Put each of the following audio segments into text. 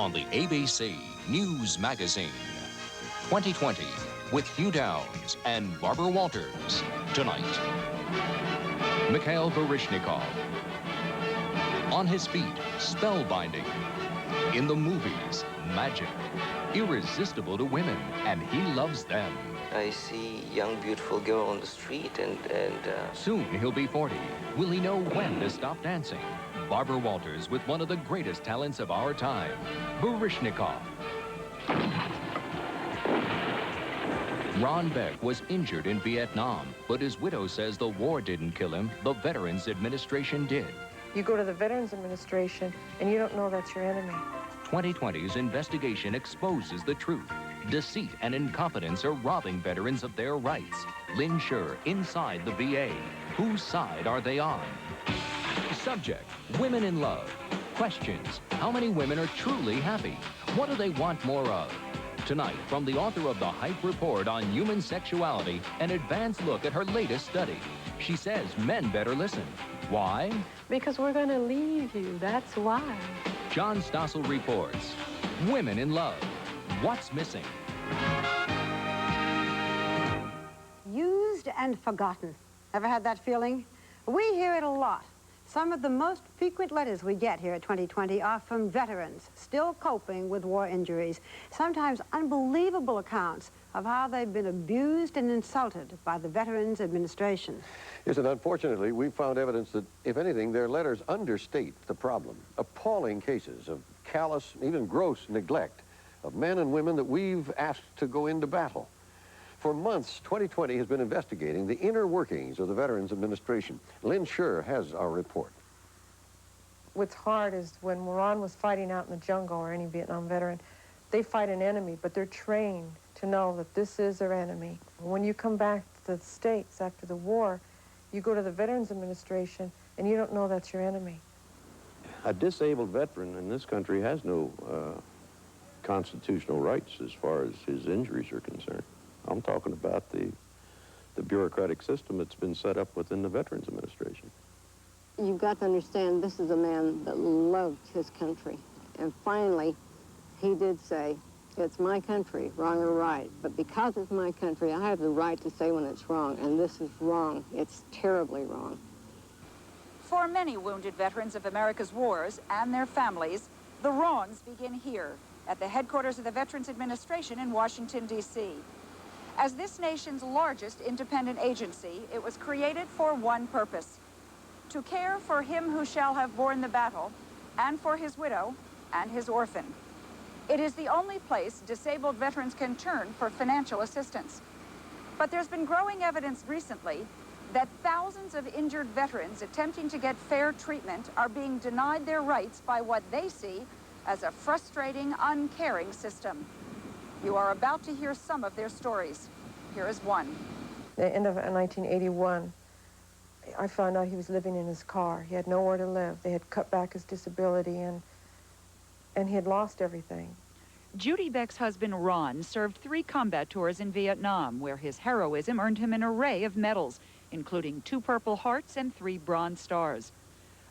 on the ABC News Magazine. 2020 with Hugh and Barbara Walters. Tonight, Mikhail Baryshnikov. On his feet, spellbinding. In the movies, magic. Irresistible to women, and he loves them. I see young, beautiful girl on the street and Soon he'll be 40. Will he know when to stop dancing? Barbara Walters with one of the greatest talents of our time, Baryshnikov. Ron Beck was injured in Vietnam, but his widow says the war didn't kill him. The Veterans Administration did. You go to the Veterans Administration, and you don't know that's your enemy. 2020's investigation exposes the truth. Deceit and incompetence are robbing veterans of their rights. Lynn Shere inside the VA. Whose side are they on? Subject, women in love. Questions, how many women are truly happy? What do they want more of? Tonight, from the author of the Hite Report on Human Sexuality, an advanced look at her latest study. She says men better listen. Why? Because we're going to leave you, that's why. John Stossel reports, women in love. What's missing? Used and forgotten. Ever had that feeling? We hear it a lot. Some of the most frequent letters we get here at 2020 are from veterans still coping with war injuries. Sometimes unbelievable accounts of how they've been abused and insulted by the Veterans Administration. Yes, and unfortunately, we found evidence that, if anything, their letters understate the problem. Appalling cases of callous, even gross neglect of men and women that we've asked to go into battle. For months, 2020 has been investigating the inner workings of the Veterans Administration. Lynn Shere has our report. What's hard is when Ron was fighting out in the jungle, or any Vietnam veteran, they fight an enemy, but they're trained to know that this is their enemy. When you come back to the States after the war, you go to the Veterans Administration, and you don't know that's your enemy. A disabled veteran in this country has no constitutional rights as far as his injuries are concerned. I'm talking about the bureaucratic system that's been set up within the Veterans Administration. You've got to understand, this is a man that loved his country. And finally, he did say, it's my country, wrong or right. But because it's my country, I have the right to say when it's wrong. And this is wrong. It's terribly wrong. For many wounded veterans of America's wars and their families, the wrongs begin here, at the headquarters of the Veterans Administration in Washington, D.C. As this nation's largest independent agency, it was created for one purpose: to care for him who shall have borne the battle, and for his widow and his orphan. It is the only place disabled veterans can turn for financial assistance. But there's been growing evidence recently that thousands of injured veterans attempting to get fair treatment are being denied their rights by what they see as a frustrating, uncaring system. You are about to hear some of their stories. Here is one. At the end of 1981, I found out he was living in his car. He had nowhere to live. They had cut back his disability, and he had lost everything. Judy Beck's husband, Ron, served 3 combat tours in Vietnam, where his heroism earned him an array of medals, including 2 Purple Hearts and 3 Bronze Stars.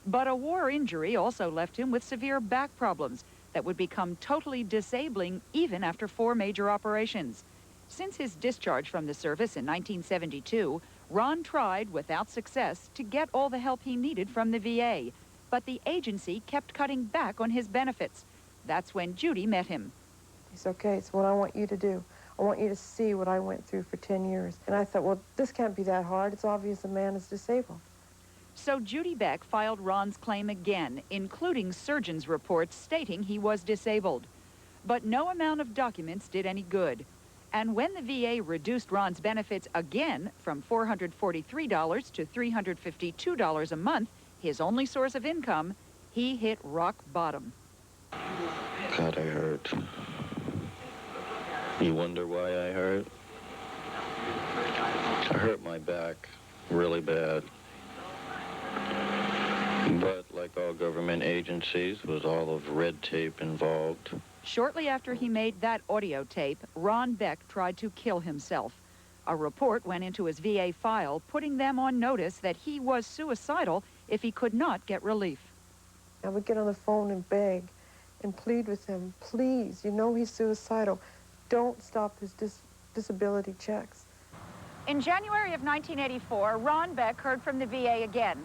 But a war injury also left him with severe back problems that would become totally disabling even after 4 major operations. Since his discharge from the service in 1972, Ron tried, without success, to get all the help he needed from the VA. But the agency kept cutting back on his benefits. That's when Judy met him. He said, okay, it's what I want you to do. I want you to see what I went through for 10 years. And I thought, well, this can't be that hard. It's obvious the man is disabled. So Judy Beck filed Ron's claim again, including surgeon's reports stating he was disabled. But no amount of documents did any good. And when the VA reduced Ron's benefits again from $443 to $352 a month, his only source of income, he hit rock bottom. God, I hurt. You wonder why I hurt? I hurt my back really bad. But like all government agencies, was all of red tape involved. Shortly after he made that audio tape, Ron Beck tried to kill himself. A report went into his VA file, putting them on notice that he was suicidal if he could not get relief. I would get on the phone and beg and plead with him, please, you know he's suicidal. Don't stop his disability checks. In January of 1984, Ron Beck heard from the VA again.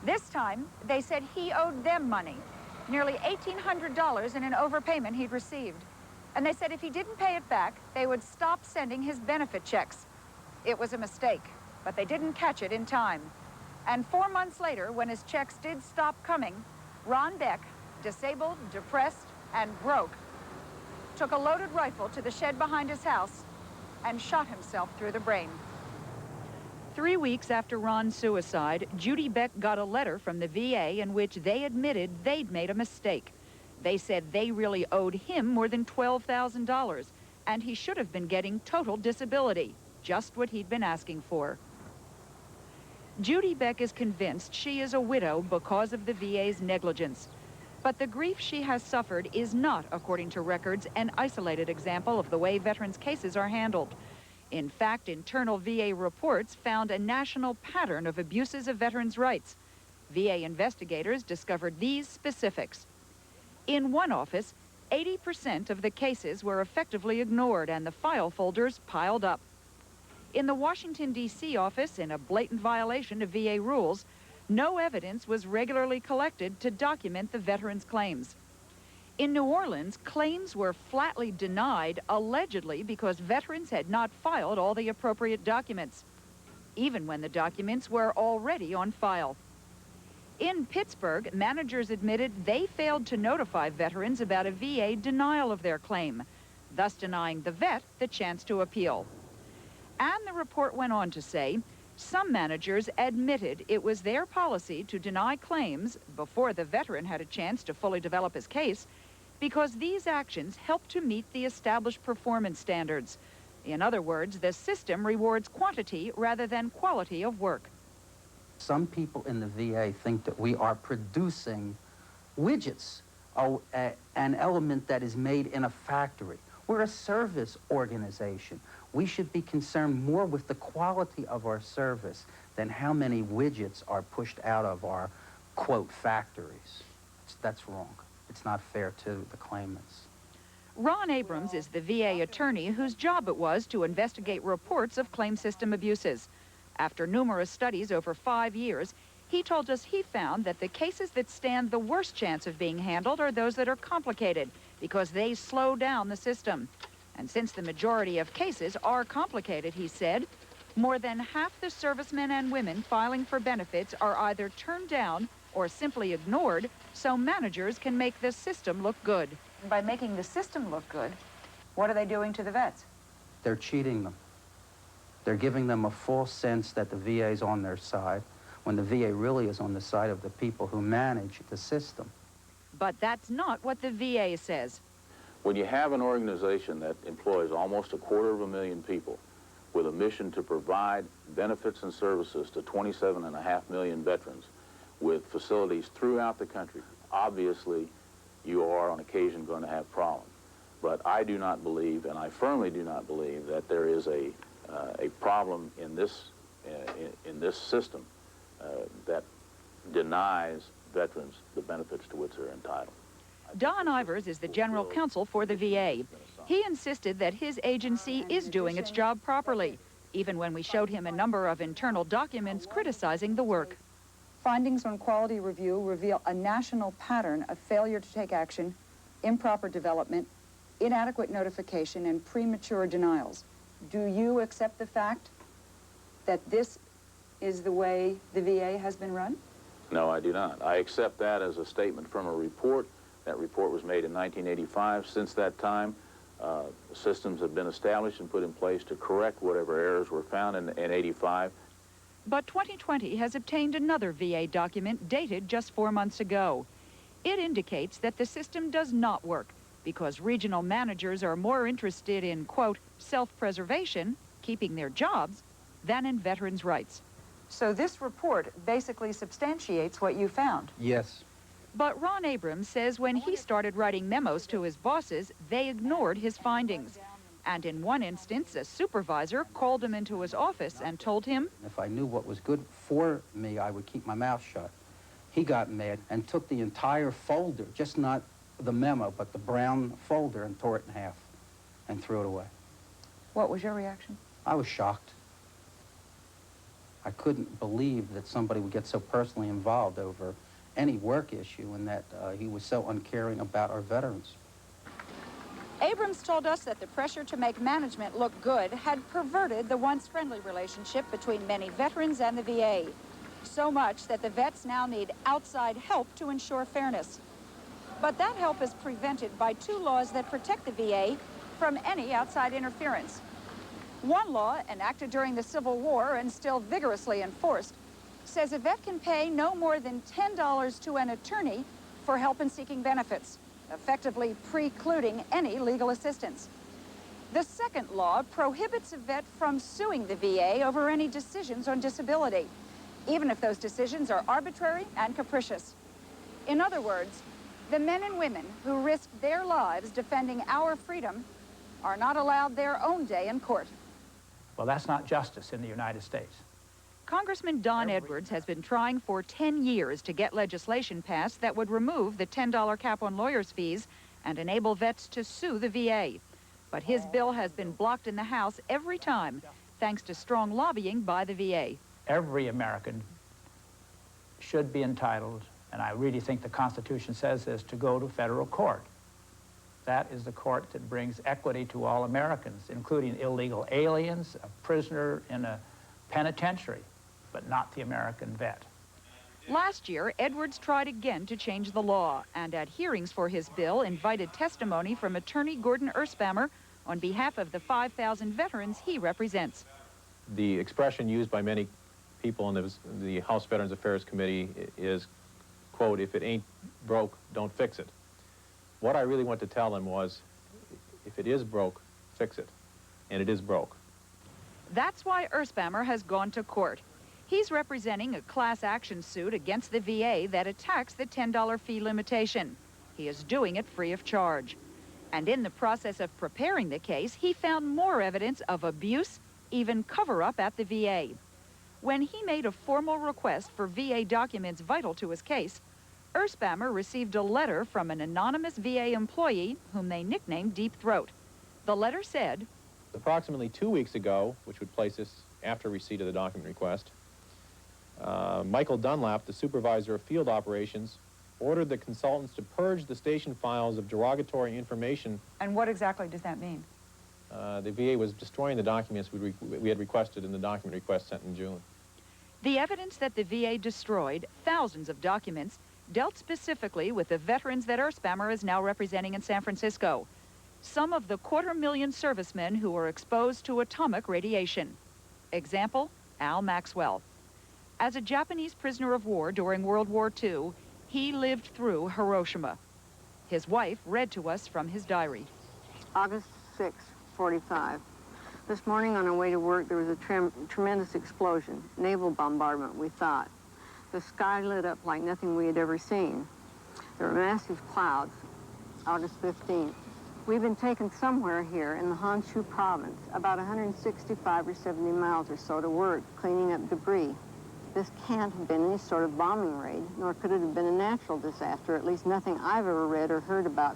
This time, they said he owed them money, nearly $1,800 in an overpayment he'd received. And they said if he didn't pay it back, they would stop sending his benefit checks. It was a mistake, but they didn't catch it in time. And 4 months later, when his checks did stop coming, Ron Beck, disabled, depressed, and broke, took a loaded rifle to the shed behind his house and shot himself through the brain. 3 weeks after Ron's suicide, Judy Beck got a letter from the VA in which they admitted they'd made a mistake. They said they really owed him more than $12,000, and he should have been getting total disability, just what he'd been asking for. Judy Beck is convinced she is a widow because of the VA's negligence. But the grief she has suffered is not, according to records, an isolated example of the way veterans' cases are handled. In fact, internal VA reports found a national pattern of abuses of veterans' rights. VA investigators discovered these specifics. In one office, 80% of the cases were effectively ignored and the file folders piled up. In the Washington, D.C. office, in a blatant violation of VA rules, no evidence was regularly collected to document the veterans' claims. In New Orleans, claims were flatly denied, allegedly because veterans had not filed all the appropriate documents, even when the documents were already on file. In Pittsburgh, managers admitted they failed to notify veterans about a VA denial of their claim, thus denying the vet the chance to appeal. And the report went on to say, some managers admitted it was their policy to deny claims before the veteran had a chance to fully develop his case because these actions help to meet the established performance standards. In other words, the system rewards quantity rather than quality of work. Some people in the VA think that we are producing widgets, an element that is made in a factory. We're a service organization. We should be concerned more with the quality of our service than how many widgets are pushed out of our, quote, factories. That's wrong. It's not fair to the claimants. Ron Abrams is the VA attorney whose job it was to investigate reports of claim system abuses. After numerous studies over 5 years, he told us he found that the cases that stand the worst chance of being handled are those that are complicated because they slow down the system. And since the majority of cases are complicated, he said, more than half the servicemen and women filing for benefits are either turned down or simply ignored so managers can make the system look good. By making the system look good, what are they doing to the vets? They're cheating them. They're giving them a false sense that the VA is on their side, when the VA really is on the side of the people who manage the system. But that's not what the VA says. When you have an organization that employs almost 250,000 people with a mission to provide benefits and services to 27.5 million veterans with facilities throughout the country, obviously you are on occasion going to have problems. But I do not believe, and I firmly do not believe, that there is a problem in this system that denies veterans the benefits to which they're entitled. Don Ivers is the general counsel for the VA. He insisted that his agency is doing its job properly, even when we showed him a number of internal documents criticizing the work. Findings on quality review reveal a national pattern of failure to take action, improper development, inadequate notification, and premature denials. Do you accept the fact that this is the way the VA has been run? No, I do not. I accept that as a statement from a report. That report was made in 1985. Since that time, systems have been established and put in place to correct whatever errors were found in 85. But 2020 has obtained another VA document dated just 4 months ago. It indicates that the system does not work because regional managers are more interested in, quote, self-preservation, keeping their jobs, than in veterans' rights. So this report basically substantiates what you found. Yes. But Ron Abrams says when he started writing memos to his bosses, they ignored his findings. And in one instance, a supervisor called him into his office and told him, if I knew what was good for me, I would keep my mouth shut. He got mad and took the entire folder, just not the memo, but the brown folder, and tore it in half and threw it away. What was your reaction? I was shocked. I couldn't believe that somebody would get so personally involved over any work issue and that he was so uncaring about our veterans. Abrams told us that the pressure to make management look good had perverted the once friendly relationship between many veterans and the VA. So much that the vets now need outside help to ensure fairness. But that help is prevented by two laws that protect the VA from any outside interference. One law, enacted during the Civil War and still vigorously enforced, says a vet can pay no more than $10 to an attorney for help in seeking benefits, effectively precluding any legal assistance. The second law prohibits a vet from suing the VA over any decisions on disability, even if those decisions are arbitrary and capricious. In other words, the men and women who risked their lives defending our freedom are not allowed their own day in court. Well, that's not justice in the United States. Congressman Don Edwards has been trying for 10 years to get legislation passed that would remove the $10 cap on lawyers' fees and enable vets to sue the VA. But his bill has been blocked in the House every time, thanks to strong lobbying by the VA. Every American should be entitled, and I really think the Constitution says this, to go to federal court. That is the court that brings equity to all Americans, including illegal aliens, a prisoner in a penitentiary, but not the American vet. Last year, Edwards tried again to change the law, and at hearings for his bill, invited testimony from attorney Gordon Erspamer on behalf of the 5,000 veterans he represents. The expression used by many people in the House Veterans Affairs Committee is, quote, "If it ain't broke, don't fix it." What I really want to tell them was, if it is broke, fix it. And it is broke. That's why Erspamer has gone to court. He's representing a class action suit against the VA that attacks the $10 fee limitation. He is doing it free of charge. And in the process of preparing the case, he found more evidence of abuse, even cover-up at the VA. When he made a formal request for VA documents vital to his case, Erspamer received a letter from an anonymous VA employee whom they nicknamed Deep Throat. The letter said, approximately 2 weeks ago, which would place us after receipt of the document request, Michael Dunlap, the supervisor of field operations, ordered the consultants to purge the station files of derogatory information. And what exactly does that mean? The VA was destroying the documents we had requested in the document request sent in June. The evidence that the VA destroyed, thousands of documents, dealt specifically with the veterans that Erspamer is now representing in San Francisco. Some of the 250,000 servicemen who were exposed to atomic radiation. Example, Al Maxwell. As a Japanese prisoner of war during World War II, he lived through Hiroshima. His wife read to us from his diary. August 6, 45. This morning on our way to work, there was a tremendous explosion, naval bombardment, we thought. The sky lit up like nothing we had ever seen. There were massive clouds. August 15th. We've been taken somewhere here in the Honshu province, about 165 or 70 miles or so to work, cleaning up debris. This can't have been any sort of bombing raid, nor could it have been a natural disaster, at least nothing I've ever read or heard about.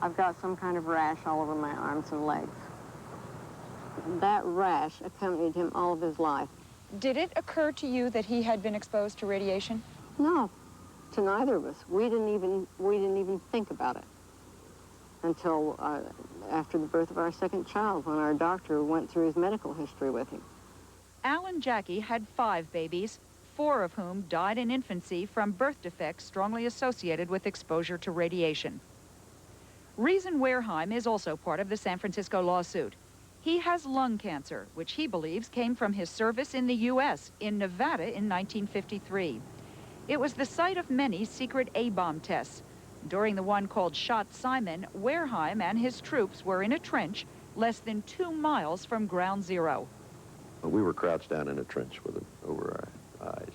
I've got some kind of rash all over my arms and legs. That rash accompanied him all of his life. Did it occur to you that he had been exposed to radiation? No, to neither of us. We didn't even think about it until after the birth of our second child, when our doctor went through his medical history with him. Al and Jackie had 5 babies, 4 of whom died in infancy from birth defects strongly associated with exposure to radiation. Reason Wareheim is also part of the San Francisco lawsuit. He has lung cancer, which he believes came from his service in the U.S., in Nevada in 1953. It was the site of many secret A-bomb tests. During the one called Shot Simon, Wareheim and his troops were in a trench less than 2 miles from ground zero. We were crouched down in a trench with it over our eyes.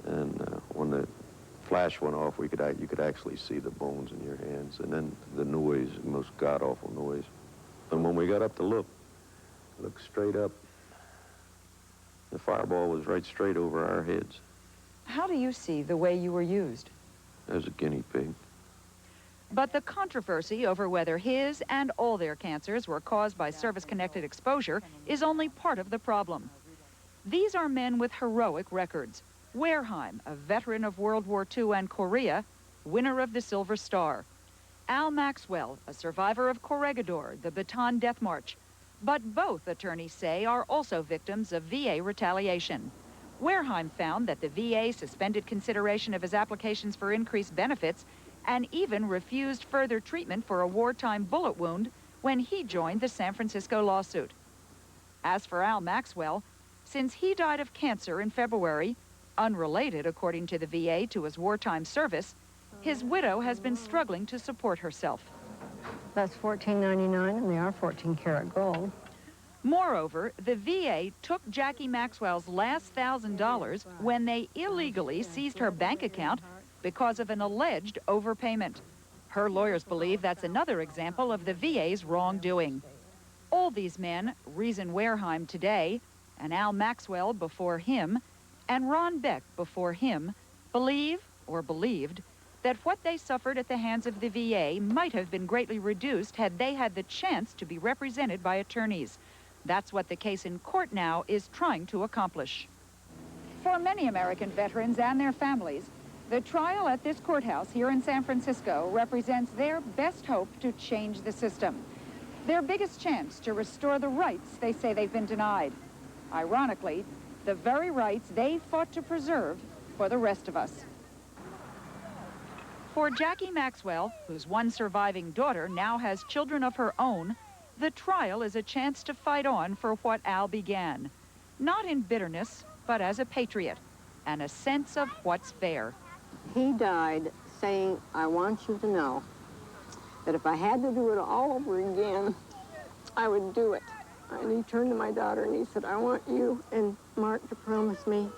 And when the flash went off, you could actually see the bones in your hands, and then the noise, the most god-awful noise. And when we got up to look straight up, the fireball was right straight over our heads. How do you see the way you were used? As a guinea pig. But the controversy over whether his and all their cancers were caused by service-connected exposure is only part of the problem. These are men with heroic records. Wareheim, a veteran of World War II and Korea, winner of the Silver Star. Al Maxwell, a survivor of Corregidor, the Bataan Death March. But both, attorneys say, are also victims of VA retaliation. Wareheim found that the VA suspended consideration of his applications for increased benefits and even refused further treatment for a wartime bullet wound when he joined the San Francisco lawsuit. As for Al Maxwell, since he died of cancer in February, unrelated, according to the VA, to his wartime service, his widow has been struggling to support herself. That's $14.99, and they are 14-karat gold. Moreover, the VA took Jackie Maxwell's last $1,000 when they illegally seized her bank account because of an alleged overpayment. Her lawyers believe that's another example of the VA's wrongdoing. All these men, Reason Wareheim today, and Al Maxwell before him, and Ron Beck before him, believe, or believed, that what they suffered at the hands of the VA might have been greatly reduced had they had the chance to be represented by attorneys. That's what the case in court now is trying to accomplish. For many American veterans and their families, the trial at this courthouse here in San Francisco represents their best hope to change the system. Their biggest chance to restore the rights they say they've been denied. Ironically, the very rights they fought to preserve for the rest of us. For Jackie Maxwell, whose one surviving daughter now has children of her own, the trial is a chance to fight on for what Al began. Not in bitterness, but as a patriot, and a sense of what's fair. He died saying, I want you to know that if I had to do it all over again, I would do it. And he turned to my daughter and he said, I want you and Mark to promise me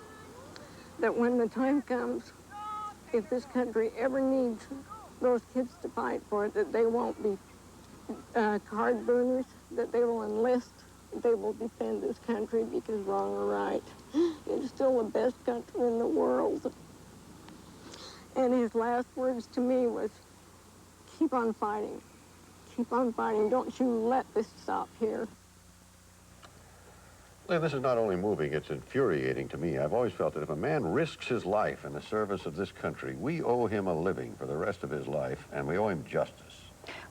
that when the time comes, if this country ever needs those kids to fight for it, that they won't be card burners, that they will enlist, they will defend this country because wrong or right, it's still the best country in the world. And his last words to me was, keep on fighting. Keep on fighting. Don't you let this stop here. Lynn, this is not only moving, it's infuriating to me. I've always felt that if a man risks his life in the service of this country, we owe him a living for the rest of his life, and we owe him justice.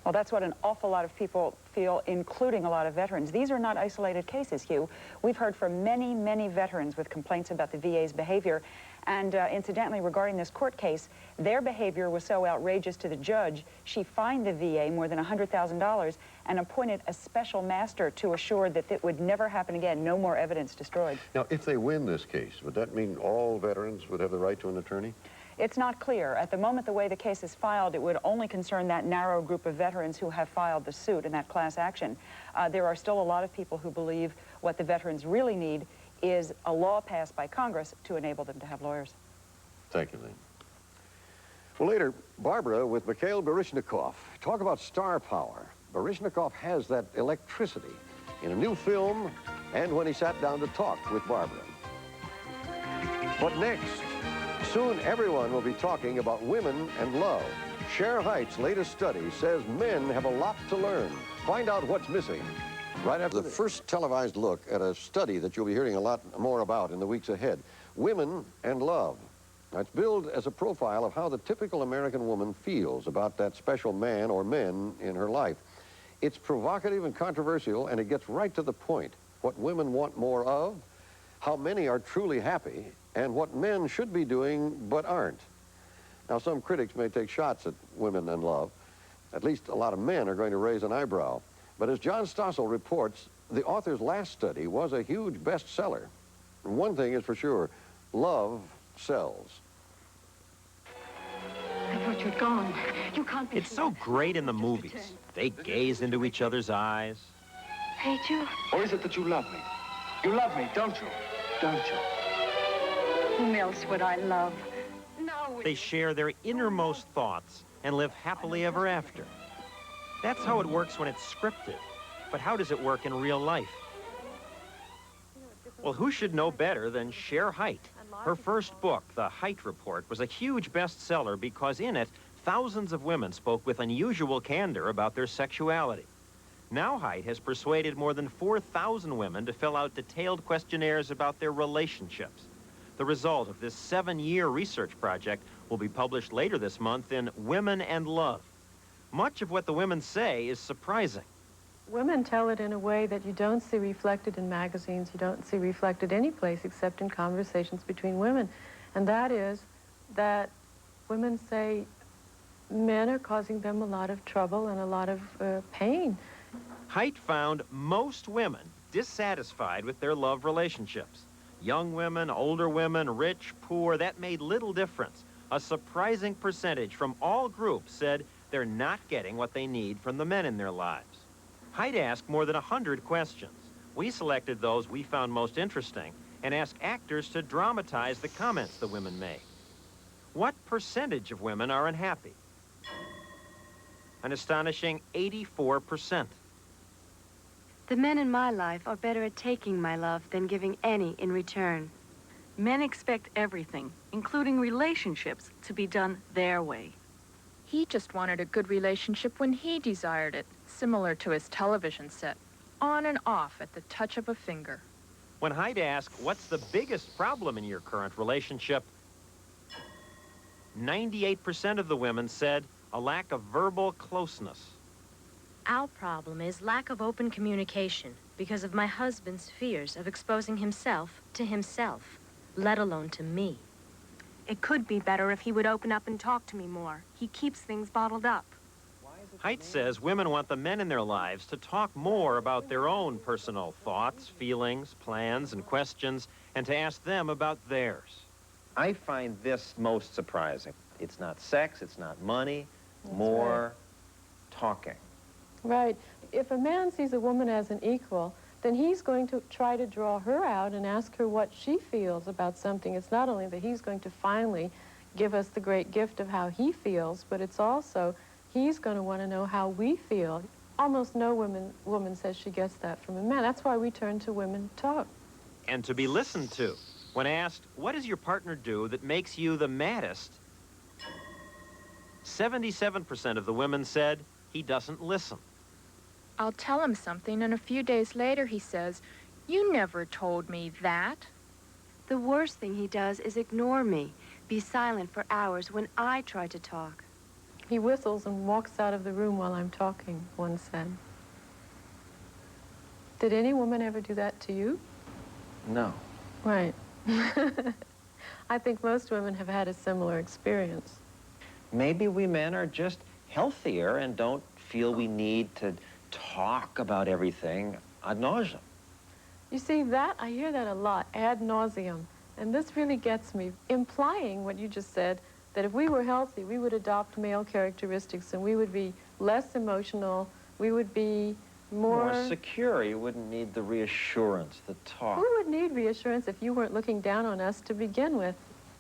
Well, that's what an awful lot of people feel, including a lot of veterans. These are not isolated cases, Hugh. We've heard from many, many veterans with complaints about the VA's behavior. And incidentally, regarding this court case, their behavior was so outrageous to the judge, she fined the VA more than $100,000 and appointed a special master to assure that it would never happen again, no more evidence destroyed. Now, if they win this case, would that mean all veterans would have the right to an attorney? It's not clear. At the moment, the way the case is filed, it would only concern that narrow group of veterans who have filed the suit in that class action. There are still a lot of people who believe what the veterans really need is a law passed by Congress to enable them to have lawyers. Thank you, Lynn. Well, later, Barbara with Mikhail Baryshnikov. Talk about star power. Baryshnikov has that electricity in a new film and when he sat down to talk with Barbara. But next, soon everyone will be talking about women and love. Shere Hite's latest study says men have a lot to learn. Find out what's missing right after the first televised look at a study that you'll be hearing a lot more about in the weeks ahead. Women and love. Now, it's billed as a profile of how the typical American woman feels about that special man or men in her life. It's provocative and controversial, and it gets right to the point. What women want more of, how many are truly happy, and what men should be doing but aren't. Now, some critics may take shots at women and love. At least a lot of men are going to raise an eyebrow. But as John Stossel reports, the author's last study was a huge bestseller. One thing is for sure, love sells. I thought you'd gone. You can't be... It's so great in the movies. They gaze into each other's eyes. Hate you? Or is it that you love me? You love me, don't you? Don't you? Whom else would I love? They share their innermost thoughts and live happily ever after. That's how it works when it's scripted. But how does it work in real life? Well, who should know better than Shere Hite? Her first book, The Hite Report, was a huge bestseller because in it, thousands of women spoke with unusual candor about their sexuality. Now Hite has persuaded more than 4,000 women to fill out detailed questionnaires about their relationships. The result of this 7-year research project will be published later this month in Women and Love. Much of what the women say is surprising. Women tell it in a way that you don't see reflected in magazines, you don't see reflected any place except in conversations between women. And that is that women say men are causing them a lot of trouble and a lot of pain. Hite found most women dissatisfied with their love relationships. Young women, older women, rich, poor, that made little difference. A surprising percentage from all groups said they're not getting what they need from the men in their lives. Hite asked more than 100 questions. We selected those we found most interesting and asked actors to dramatize the comments the women made. What percentage of women are unhappy? An astonishing 84%. The men in my life are better at taking my love than giving any in return. Men expect everything, including relationships, to be done their way. He just wanted a good relationship when he desired it, similar to his television set, on and off at the touch of a finger. When Hite asked, what's the biggest problem in your current relationship? 98% of the women said a lack of verbal closeness. Our problem is lack of open communication because of my husband's fears of exposing himself to himself, let alone to me. It could be better if he would open up and talk to me more. He keeps things bottled up. Hite says women want the men in their lives to talk more about their own personal thoughts, feelings, plans, and questions, and to ask them about theirs. I find this most surprising. It's not sex, it's not money, more talking. Right. If a man sees a woman as an equal, then he's going to try to draw her out and ask her what she feels about something. It's not only that he's going to finally give us the great gift of how he feels, but it's also he's going to want to know how we feel. Almost no woman says she gets that from a man. That's why we turn to women to talk. And to be listened to. When asked, what does your partner do that makes you the maddest? 77% of the women said he doesn't listen. I'll tell him something, and a few days later he says, "You never told me that." The worst thing he does is ignore me, be silent for hours when I try to talk. He whistles and walks out of the room while I'm talking, one said. Did any woman ever do that to you? No. Right. I think most women have had a similar experience. Maybe we men are just healthier and don't feel we need to talk about everything ad nauseum. You see, I hear that a lot, ad nauseum. And this really gets me, implying what you just said, that if we were healthy, we would adopt male characteristics and we would be less emotional, we would be more secure. You wouldn't need the reassurance, the talk. We would need reassurance if you weren't looking down on us to begin with.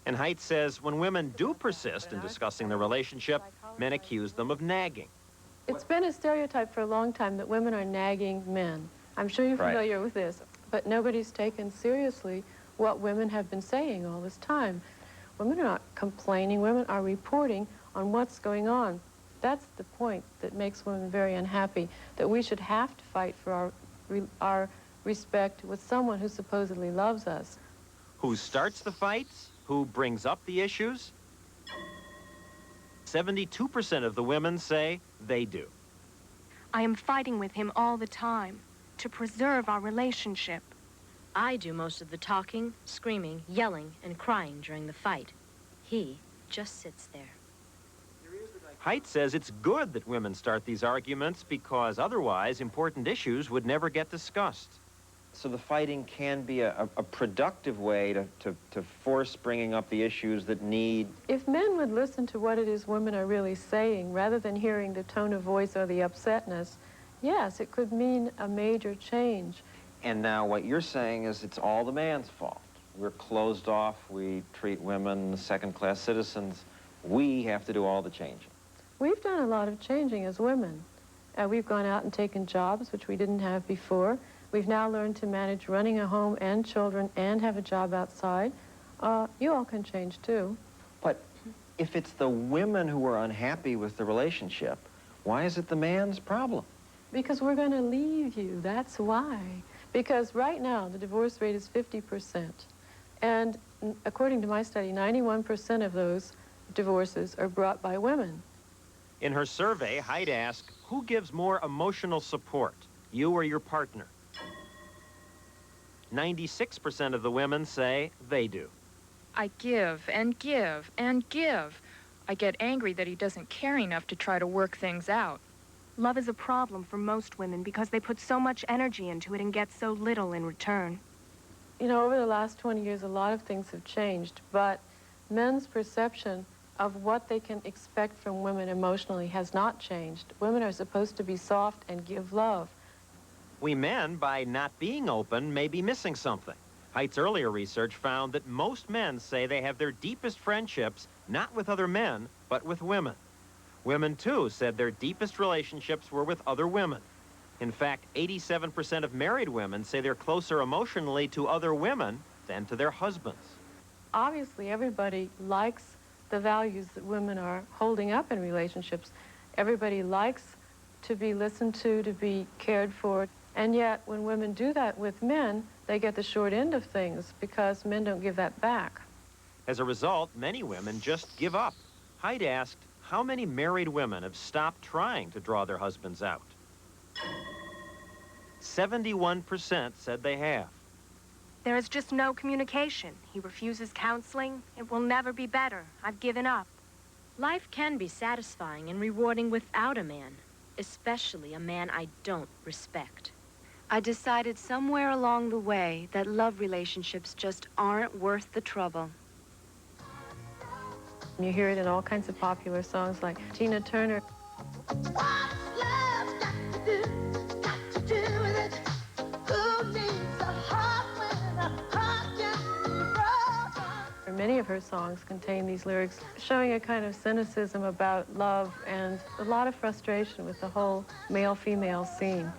And Hite says when women do persist in discussing their relationship, men accuse them of nagging. It's been a stereotype for a long time that women are nagging men. I'm sure you're familiar with this, but nobody's taken seriously what women have been saying all this time. Women are not complaining, women are reporting on what's going on. That's the point that makes women very unhappy, that we should have to fight for our respect with someone who supposedly loves us. Who starts the fights? Who brings up the issues? 72% of the women say they do. I am fighting with him all the time to preserve our relationship. I do most of the talking, screaming, yelling, and crying during the fight. He just sits there. Hite says it's good that women start these arguments because otherwise important issues would never get discussed. So the fighting can be a productive way to force bringing up the issues that need... If men would listen to what it is women are really saying, rather than hearing the tone of voice or the upsetness, yes, it could mean a major change. And now what you're saying is it's all the man's fault. We're closed off, we treat women second-class citizens. We have to do all the changing. We've done a lot of changing as women. We've gone out and taken jobs, which we didn't have before. We've now learned to manage running a home and children and have a job outside. You all can change, too. But if it's the women who are unhappy with the relationship, why is it the man's problem? Because we're going to leave you, that's why. Because right now, the divorce rate is 50%. And according to my study, 91% of those divorces are brought by women. In her survey, Hite asked, who gives more emotional support, you or your partner? 96% of the women say they do. I give and give and give. I get angry that he doesn't care enough to try to work things out. Love is a problem for most women because they put so much energy into it and get so little in return. You know, over the last 20 years, a lot of things have changed, but men's perception of what they can expect from women emotionally has not changed. Women are supposed to be soft and give love. We men, by not being open, may be missing something. Hite's earlier research found that most men say they have their deepest friendships not with other men, but with women. Women, too, said their deepest relationships were with other women. In fact, 87% of married women say they're closer emotionally to other women than to their husbands. Obviously, everybody likes the values that women are holding up in relationships. Everybody likes to be listened to be cared for. And yet, when women do that with men, they get the short end of things because men don't give that back. As a result, many women just give up. Hite asked, how many married women have stopped trying to draw their husbands out? 71% said they have. There is just no communication. He refuses counseling. It will never be better. I've given up. Life can be satisfying and rewarding without a man, especially a man I don't respect. I decided somewhere along the way that love relationships just aren't worth the trouble. You hear it in all kinds of popular songs like Tina Turner. Many of her songs contain these lyrics showing a kind of cynicism about love and a lot of frustration with the whole male-female scene.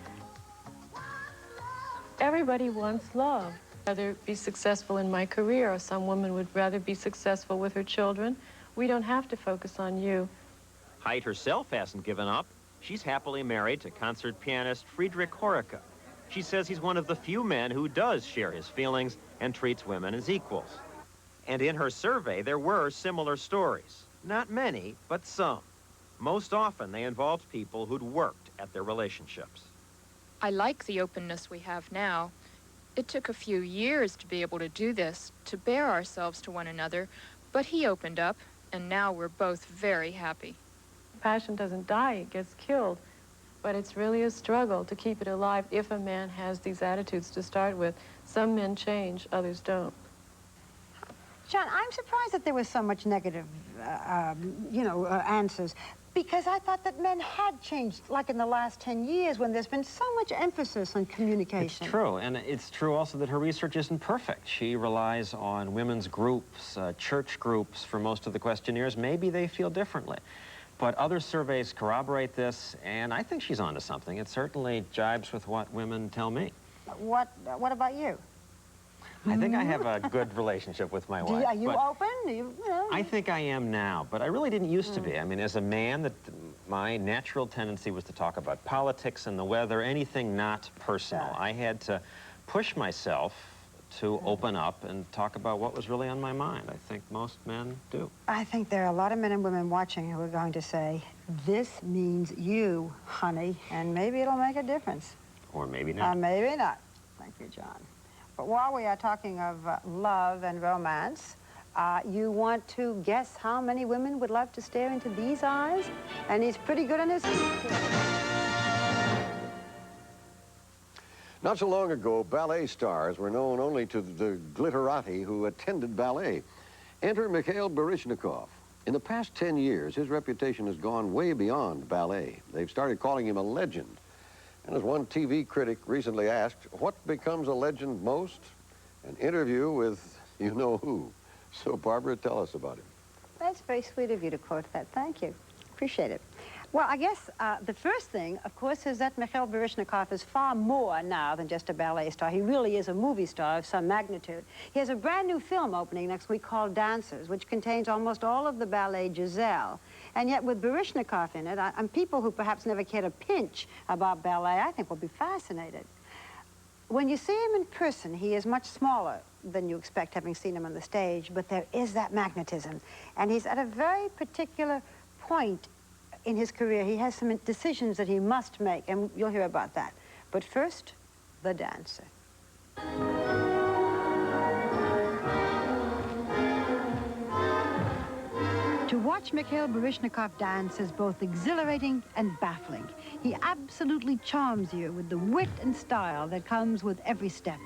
Everybody wants love. Rather be successful in my career, or some woman would rather be successful with her children. We don't have to focus on you. Hite herself hasn't given up. She's happily married to concert pianist Friedrich Horika. She says he's one of the few men who does share his feelings and treats women as equals. And in her survey, there were similar stories. Not many, but some. Most often, they involved people who'd worked at their relationships. I like the openness we have now. It took a few years to be able to do this, to bear ourselves to one another, but he opened up, and now we're both very happy. Passion doesn't die, it gets killed. But it's really a struggle to keep it alive if a man has these attitudes to start with. Some men change, others don't. John, I'm surprised that there was so much negative, answers, because I thought that men had changed, like in the last 10 years when there's been so much emphasis on communication. It's true, and it's true also that her research isn't perfect. She relies on women's groups, church groups for most of the questionnaires. Maybe they feel differently. But other surveys corroborate this, and I think she's onto something. It certainly jibes with what women tell me. What about you? I think I have a good relationship with my wife. Are you open? I think I am now, but I really didn't used to be. I mean, as a man, my natural tendency was to talk about politics and the weather, anything not personal. I had to push myself to open up and talk about what was really on my mind. I think most men do. I think there are a lot of men and women watching who are going to say, this means you, honey, and maybe it'll make a difference. Or maybe not. Maybe not. Thank you, John. But while we are talking of love and romance, you want to guess how many women would love to stare into these eyes? And he's pretty good on his feet. Not so long ago, ballet stars were known only to the glitterati who attended ballet. Enter Mikhail Baryshnikov. In the past 10 years, his reputation has gone way beyond ballet. They've started calling him a legend. And as one TV critic recently asked, what becomes a legend most? An interview with you-know-who. So, Barbara, tell us about him. That's very sweet of you to quote that. Thank you. Appreciate it. Well, I guess the first thing, of course, is that Mikhail Baryshnikov is far more now than just a ballet star. He really is a movie star of some magnitude. He has a brand new film opening next week called Dancers, which contains almost all of the ballet Giselle. And yet with Baryshnikov in it, and people who perhaps never cared a pinch about ballet, I think will be fascinated. When you see him in person, he is much smaller than you expect having seen him on the stage, but there is that magnetism. And he's at a very particular point in his career. He has some decisions that he must make, and you'll hear about that. But first, the dancer. To watch Mikhail Baryshnikov dance is both exhilarating and baffling. He absolutely charms you with the wit and style that comes with every step.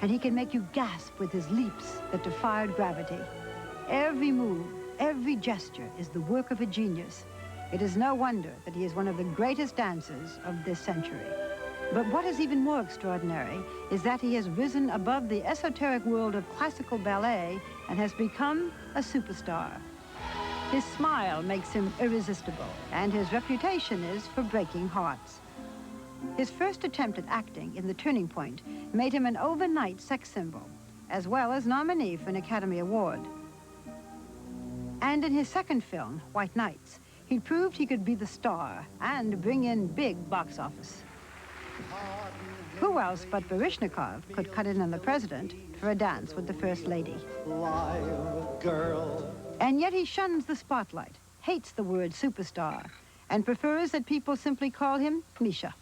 And he can make you gasp with his leaps that defied gravity. Every move, every gesture is the work of a genius. It is no wonder that he is one of the greatest dancers of this century. But what is even more extraordinary is that he has risen above the esoteric world of classical ballet and has become a superstar. His smile makes him irresistible, and his reputation is for breaking hearts. His first attempt at acting in The Turning Point made him an overnight sex symbol, as well as nominee for an Academy Award. And in his second film, White Nights, he proved he could be the star and bring in big box office. Who else but Baryshnikov could cut in on the president for a dance with the First Lady? And yet he shuns the spotlight, hates the word superstar, and prefers that people simply call him Misha.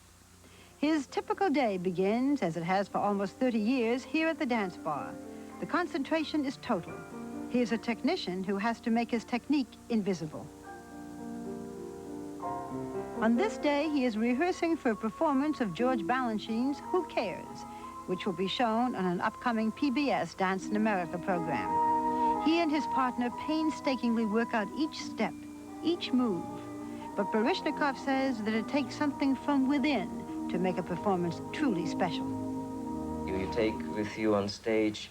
His typical day begins, as it has for almost 30 years, here at the dance bar. The concentration is total. He is a technician who has to make his technique invisible. On this day, he is rehearsing for a performance of George Balanchine's Who Cares, which will be shown on an upcoming PBS Dance in America program. He and his partner painstakingly work out each step, each move. But Baryshnikov says that it takes something from within to make a performance truly special. You take with you on stage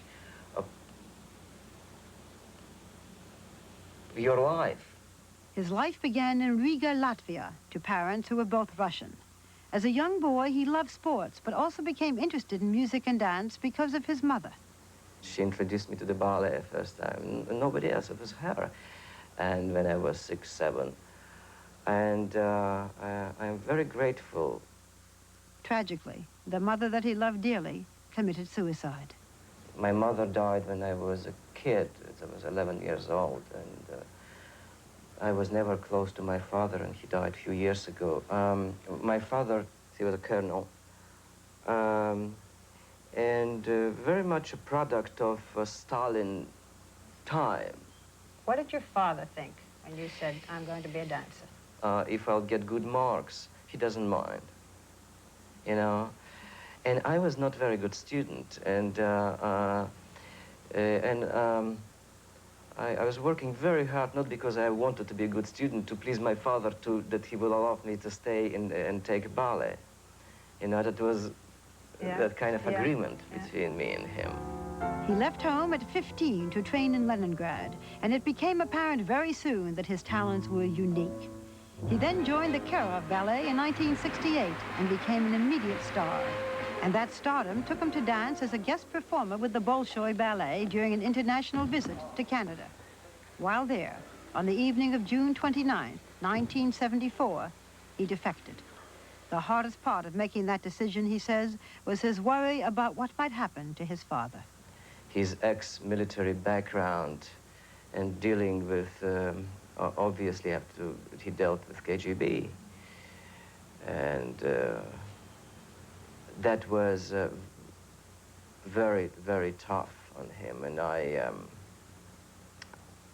your life. His life began in Riga, Latvia, to parents who were both Russian. As a young boy, he loved sports, but also became interested in music and dance because of his mother. She introduced me to the ballet first time. Nobody else, it was her. And when I was 6, 7. And I'm very grateful. Tragically, the mother that he loved dearly committed suicide. My mother died when I was a kid. I was 11 years old. And I was never close to my father, and he died a few years ago. My father, he was a colonel. And very much a product of Stalin time. What did your father think when you said, I'm going to be a dancer? If I'll get good marks, he doesn't mind, you know. And I was not a very good student, and I was working very hard, not because I wanted to be a good student, to please my father, that he will allow me to stay and take ballet. You know, that was that kind of agreement between me and him. He left home at 15 to train in Leningrad, and it became apparent very soon that his talents were unique. He then joined the Kirov Ballet in 1968 and became an immediate star. And that stardom took him to dance as a guest performer with the Bolshoi Ballet during an international visit to Canada. While there, on the evening of June 29, 1974, he defected. The hardest part of making that decision, he says, was his worry about what might happen to his father. His ex-military background and dealing with, obviously, he dealt with KGB. And that was very, very tough on him. And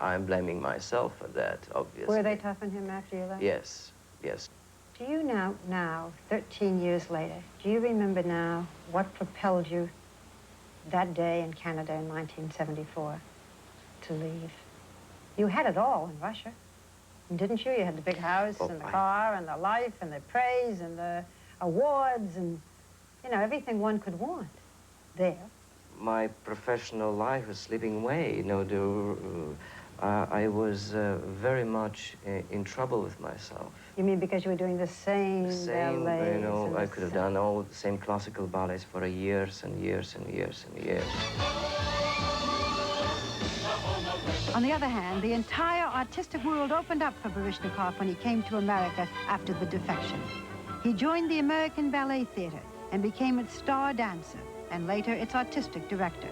I'm blaming myself for that, obviously. Were they tough on him after you left? Yes, yes. Do you now, 13 years later, do you remember now what propelled you that day in Canada in 1974 to leave? You had it all in Russia, didn't you? You had the big house and the car and the life and the praise and the awards and, you know, everything one could want there. My professional life was slipping away, you know, I was very much in trouble with myself. You mean because you were doing the same ballets? You know, I could have done all the same classical ballets for years and years and years and years. On the other hand, the entire artistic world opened up for Baryshnikov when he came to America after the defection. He joined the American Ballet Theater and became its star dancer, and later its artistic director.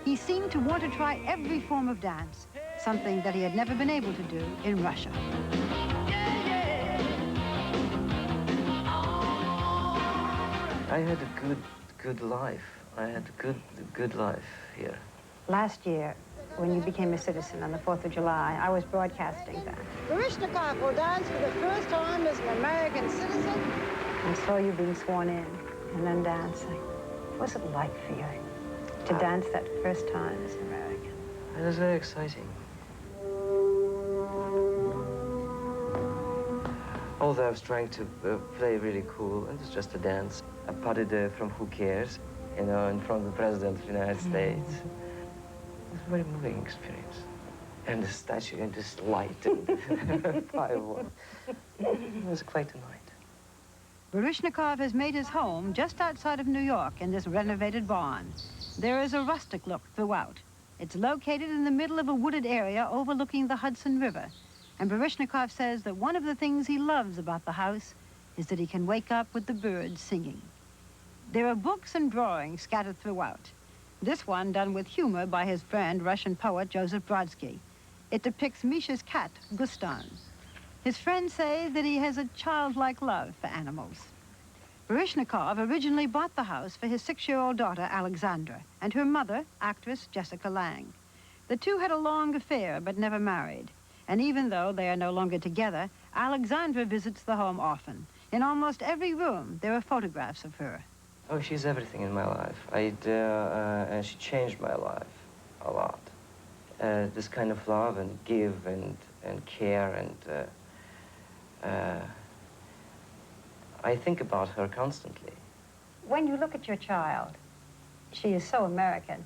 He seemed to want to try every form of dance, something that he had never been able to do in Russia. I had a good life. I had a good life here. Last year, when you became a citizen on the 4th of July, I was broadcasting that. Baryshnikov will dance for the first time as an American citizen. I saw you being sworn in and then dancing. What was it like for you to dance that first time as an American? It was very exciting. Although I was trying to play really cool, it was just a dance. I parted from Who Cares, you know, in front of the President of the United States. It was a very moving experience. And the statue and this light and fireworks. It was quite a night. Baryshnikov has made his home just outside of New York in this renovated barn. There is a rustic look throughout. It's located in the middle of a wooded area overlooking the Hudson River. And Baryshnikov says that one of the things he loves about the house is that he can wake up with the birds singing. There are books and drawings scattered throughout. This one done with humor by his friend, Russian poet Joseph Brodsky. It depicts Misha's cat, Gustan. His friends say that he has a childlike love for animals. Baryshnikov originally bought the house for his 6-year-old daughter, Alexandra, and her mother, actress Jessica Lange. The two had a long affair, but never married. And even though they are no longer together, Alexandra visits the home often. In almost every room, there are photographs of her. Oh, she's everything in my life. And she changed my life a lot. This kind of love and give and care and I think about her constantly. When you look at your child, she is so American.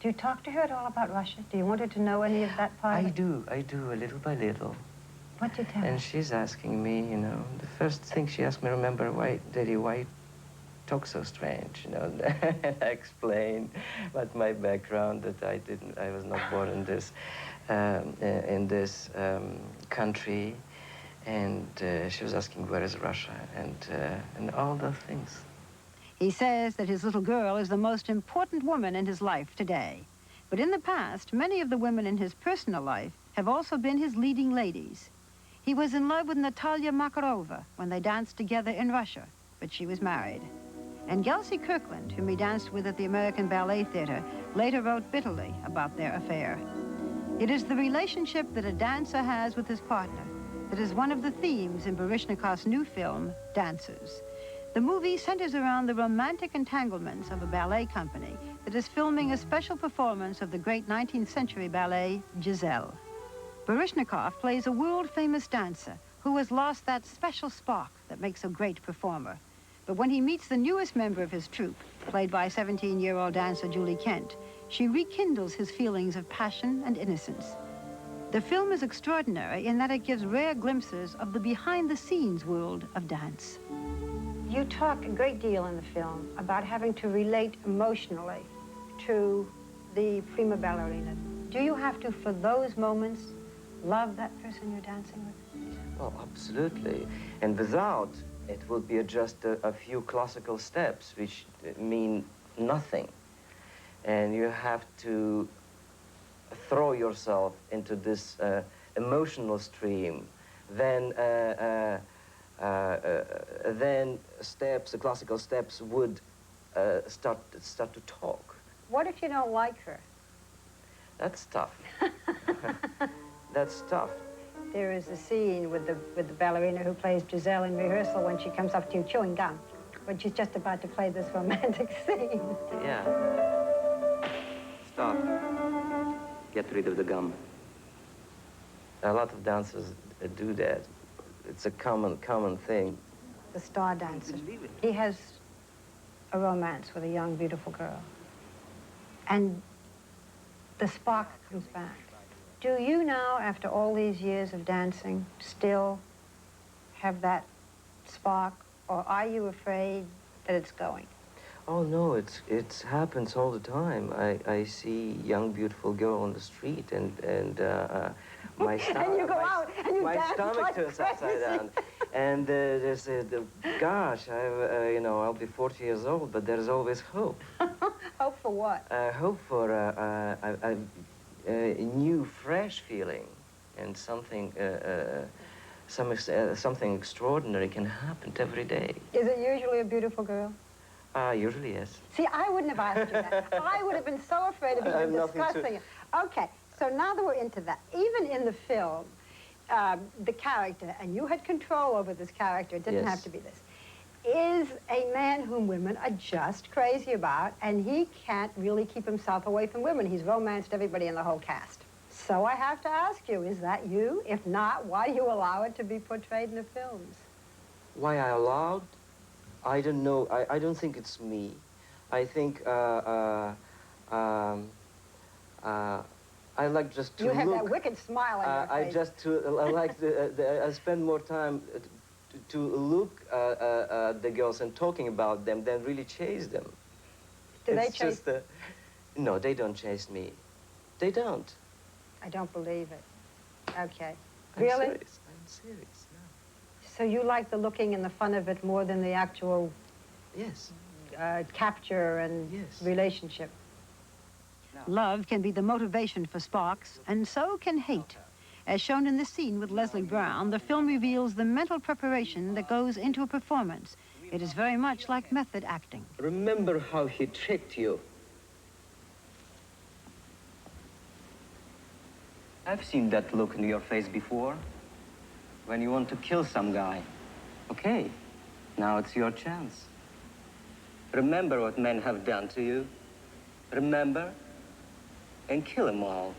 Do you talk to her at all about Russia? Do you want her to know any of that part? I do, little by little. What do you tell her? And she's asking me, you know, the first thing she asked me, remember, Daddy, why you talk so strange, you know? And I explained what my background, that I was not born in this country. And she was asking, where is Russia? And all those things. He says that his little girl is the most important woman in his life today. But in the past, many of the women in his personal life have also been his leading ladies. He was in love with Natalia Makarova when they danced together in Russia, but she was married. And Gelsey Kirkland, whom he danced with at the American Ballet Theater, later wrote bitterly about their affair. It is the relationship that a dancer has with his partner that is one of the themes in Baryshnikov's new film, Dancers. The movie centers around the romantic entanglements of a ballet company that is filming a special performance of the great 19th century ballet, Giselle. Baryshnikov plays a world-famous dancer who has lost that special spark that makes a great performer. But when he meets the newest member of his troupe, played by 17-year-old dancer Julie Kent, she rekindles his feelings of passion and innocence. The film is extraordinary in that it gives rare glimpses of the behind-the-scenes world of dance. You talk a great deal in the film about having to relate emotionally to the prima ballerina. Do you have to, for those moments, love that person you're dancing with? Well, absolutely. And without, it would be just a few classical steps, which mean nothing. And you have to throw yourself into this emotional stream. Then steps, the classical steps would start to talk. What if you don't like her? That's tough. That's tough. There is a scene with the ballerina who plays Giselle in rehearsal when she comes up to you chewing gum, when she's just about to play this romantic scene. Yeah. Stop. Get rid of the gum. A lot of dancers do that. It's a common thing. The star dancer. He has a romance with a young, beautiful girl. And the spark comes back. Do you now, after all these years of dancing, still have that spark, or are you afraid that it's going? Oh no, it happens all the time. I see young beautiful girl on the street and my stomach, and you go out and you my dance stomach like turns crazy. upside down. And there's gosh, you know, I'll be 40 years old, but there's always hope. Hope for what? Hope for a new, fresh feeling, and something something extraordinary can happen every day. Is it usually a beautiful girl? Usually, yes. See, I wouldn't have asked you that. I would have been so afraid of even discussing it. Okay, so now that we're into that, even in the film, the character, and you had control over this character, it didn't have to be this, is a man whom women are just crazy about, and he can't really keep himself away from women. He's romanced everybody in the whole cast. So I have to ask you, is that you? If not, why do you allow it to be portrayed in the films? Why I allowed? I don't know. I don't think it's me. I think I like just to You have look. that wicked smile on your face. I just I like I spend more time to look at the girls and talking about them than really chase them. Do they chase? No, they don't chase me. They don't. I don't believe it. Okay. I'm Really? serious. I'm serious. So you like the looking and the fun of it more than the actual capture and relationship? Love can be the motivation for sparks, and so can hate. As shown in the scene with Leslie Brown, the film reveals the mental preparation that goes into a performance. It is very much like method acting. Remember how he tricked you. I've seen that look in your face before. When you want to kill some guy. Okay, now it's your chance. Remember what men have done to you. Remember, and kill them all.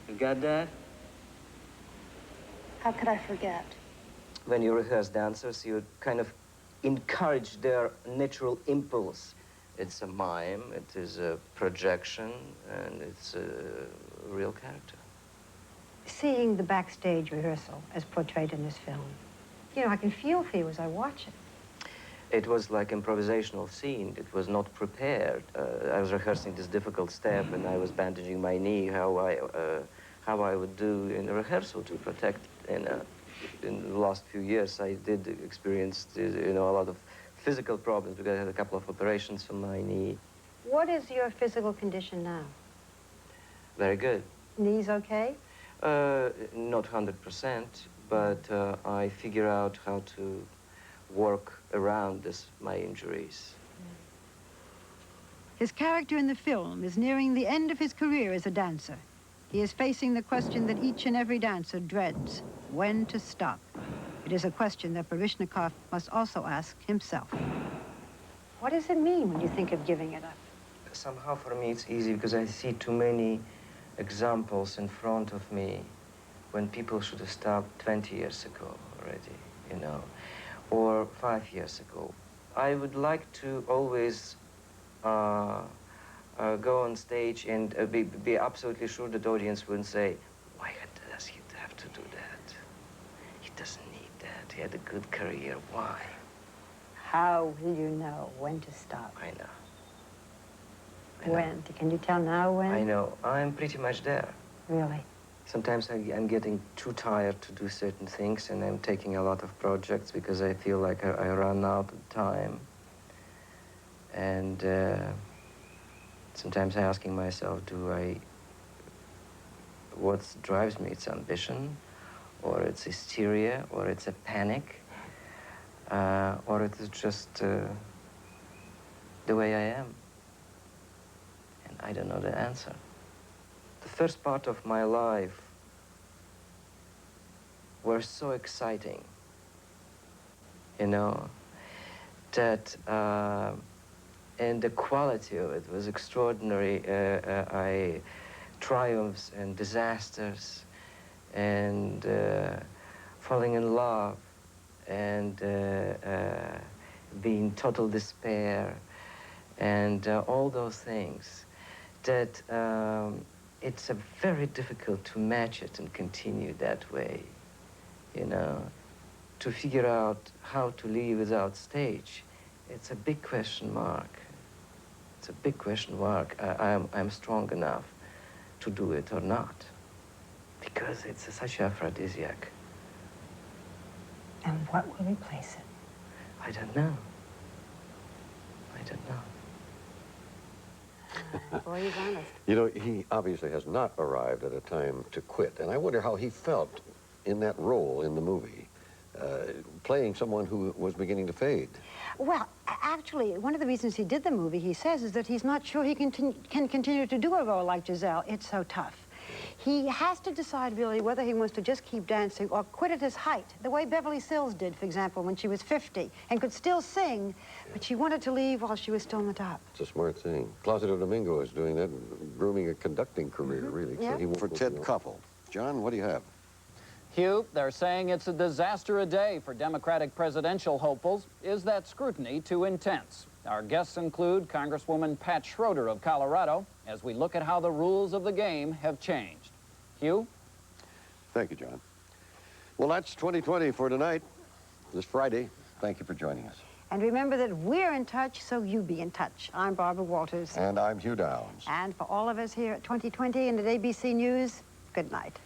You got that? How could I forget? When you rehearse dancers, you kind of encourage their natural impulse. It's a mime, it is a projection, and it's a real character. Seeing the backstage rehearsal as portrayed in this film, you know, I can feel for you as I watch it. It was like improvisational scene. It was not prepared. I was rehearsing this difficult step, and I was bandaging my knee, how I would do in a rehearsal to protect. In the last few years, I did experience, you know, a lot of physical problems because I had a couple of operations on my knee. What is your physical condition now? Very good. Knees okay? Not 100%, but I figure out how to work around my injuries. His character in the film is nearing the end of his career as a dancer. He is facing the question that each and every dancer dreads: when to stop. It is a question that Baryshnikov must also ask himself. What does it mean when you think of giving it up? Somehow for me it's easy because I see too many examples in front of me when people should have stopped 20 years ago already, you know, or 5 years ago. I would like to always go on stage and be absolutely sure that the audience wouldn't say, why does he have to do that? He doesn't need that. He had a good career. Why? How will you know when to stop? I know. When? Can you tell now when? I know. I'm pretty much there. Really? Sometimes I'm getting too tired to do certain things, and I'm taking a lot of projects because I feel like I run out of time. And sometimes I'm asking myself, what drives me? It's ambition, or it's hysteria, or it's a panic, or it is just the way I am. And I don't know the answer. The first part of my life were so exciting, you know, that, and the quality of it was extraordinary. I triumphs and disasters, and falling in love, and being total despair, and all those things that it's very difficult to match it and continue that way, you know. To figure out how to live without stage, it's a big question mark. It's a big question mark. I'm strong enough to do it or not, because it's such an aphrodisiac. And what will replace it? I don't know. I don't know. Boy, he's honest. You know, he obviously has not arrived at a time to quit, and I wonder how he felt in that role in the movie, playing someone who was beginning to fade. Well, actually, one of the reasons he did the movie, he says, is that he's not sure he can continue to do a role like Giselle. It's so tough. He has to decide, really, whether he wants to just keep dancing or quit at his height, the way Beverly Sills did, for example, when she was 50 and could still sing, but she wanted to leave while she was still on the top. It's a smart thing. Placido Domingo is doing that, grooming a conducting career, really. Yeah. So he won't for Ted Koppel. John, what do you have? Hugh, they're saying it's a disaster a day for Democratic presidential hopefuls. Is that scrutiny too intense? Our guests include Congresswoman Pat Schroeder of Colorado, as we look at how the rules of the game have changed. Hugh? Thank you, John. Well, that's 2020 for tonight, this Friday. Thank you for joining us. And remember that we're in touch, so you be in touch. I'm Barbara Walters. And I'm Hugh Downs. And for all of us here at 2020 and at ABC News, good night.